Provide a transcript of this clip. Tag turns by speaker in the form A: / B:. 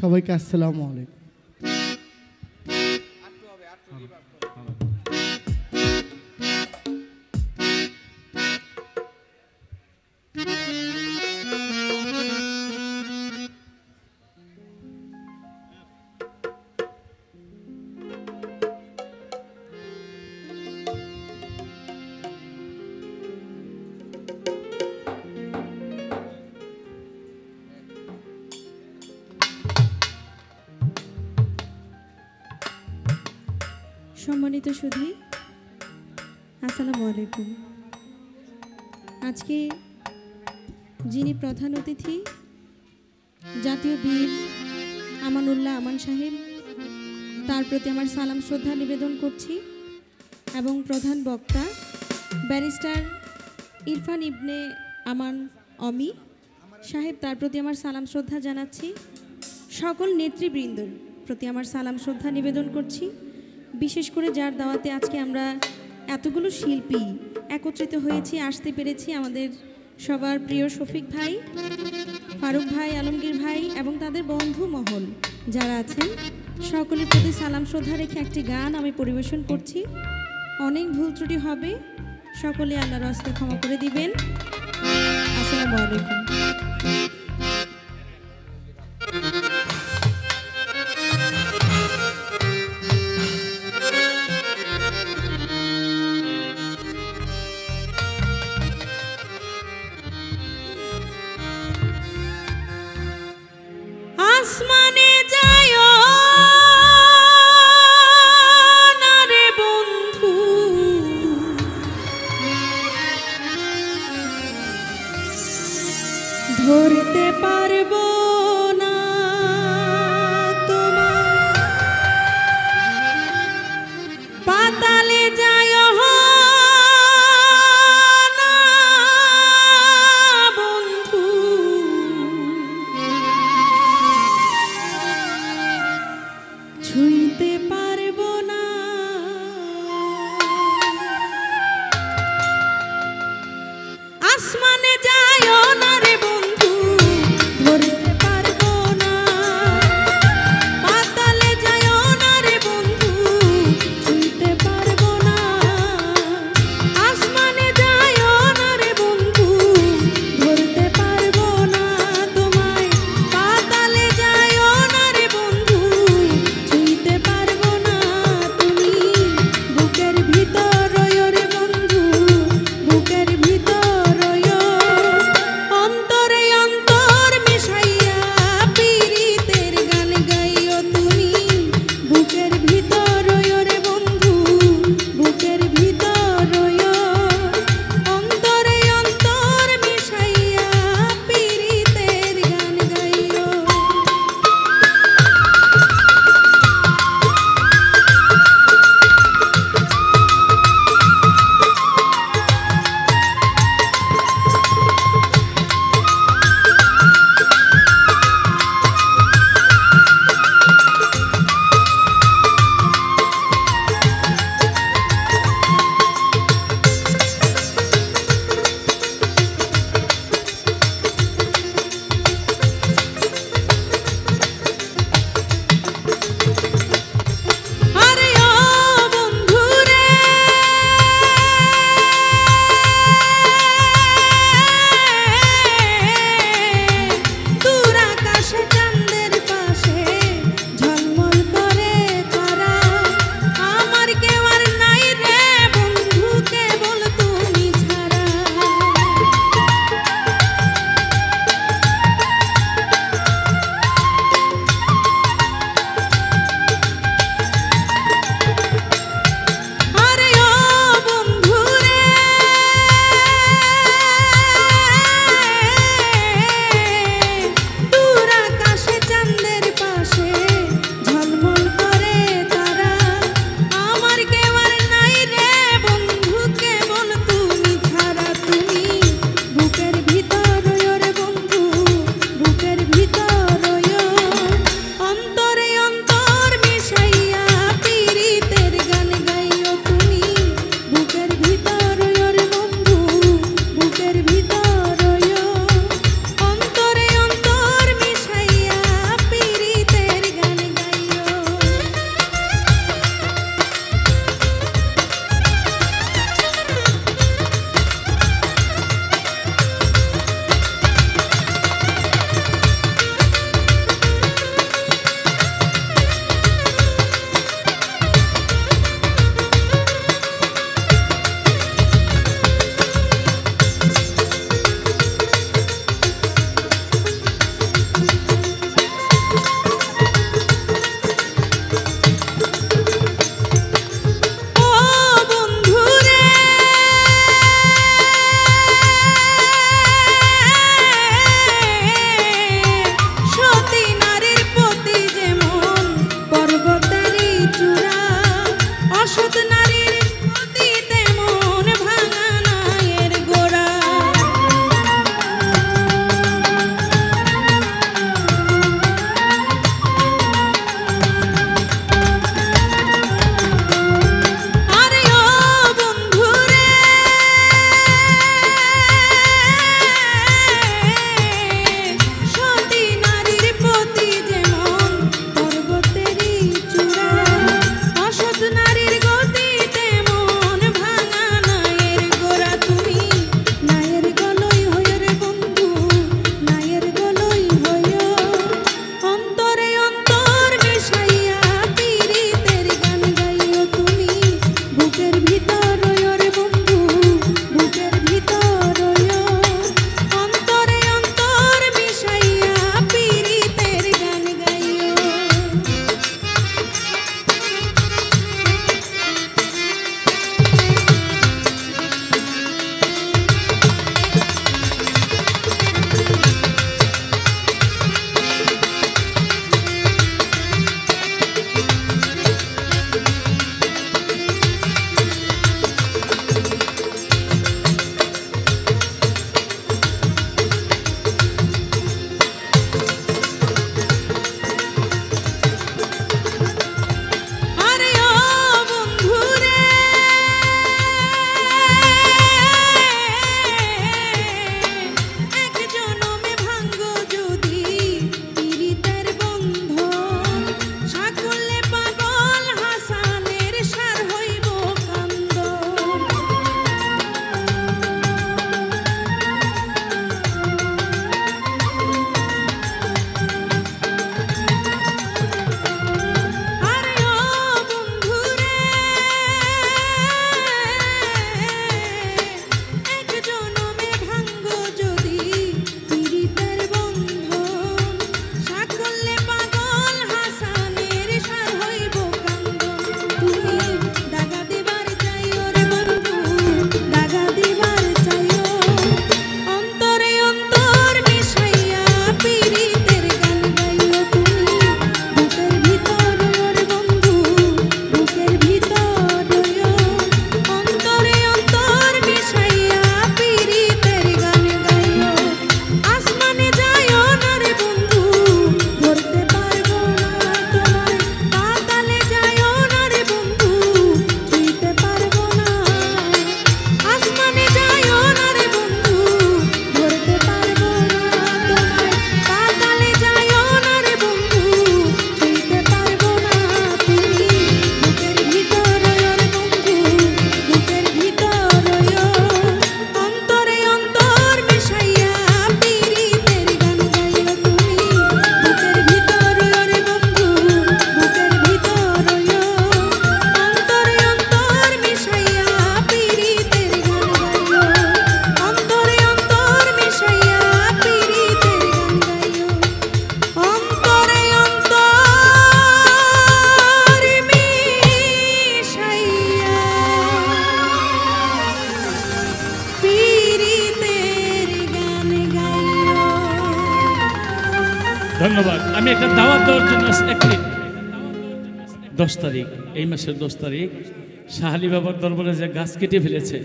A: সবাইকে আসসালামু আলাইকুম।
B: সম্মানিত সুধী, আসসালামু আলাইকুম। আজকে যিনি প্রধান অতিথি, জাতীয় বীর আমানুল্লাহ আমান সাহেব, তার প্রতি আমার সালাম শ্রদ্ধা নিবেদন করছি এবং প্রধান বক্তা ব্যারিস্টার ইরফান ইবনে আমান অমি সাহেব, তার প্রতি আমার সালাম শ্রদ্ধা জানাচ্ছি। সকল নেতৃবৃন্দর প্রতি আমার সালাম শ্রদ্ধা নিবেদন করছি। বিশেষ করে যার দাওয়াতে আজকে আমরা এতগুলো শিল্পী একত্রিত হয়েছি, আসতে পেরেছি, আমাদের সবার প্রিয় শফিক ভাই, ফারুক ভাই, আলমগীর ভাই এবং তাদের বন্ধু মহল যারা আছেন, সকলের প্রতি সালাম শ্রদ্ধা রেখে একটি গান আমি পরিবেশন করছি। অনেক ভুল ত্রুটি হবে, সকলে আল্লাহর রাস্তে ক্ষমা করে দিবেন। আসসালামু আলাইকুম। আসমানে যায় না রে বন্ধু, ধরতে পারবো না তোমার। পাতালে যায় না বন্ধু,
A: ধন্যবাদ। আমি একটা দাওয়াত দেওয়ার জন্য 1 মিনিট। 10 তারিখ, এই মাসের 10 তারিখ শাহ আলী বাবার দরবারে যে গাছ কেটে ফেলেছে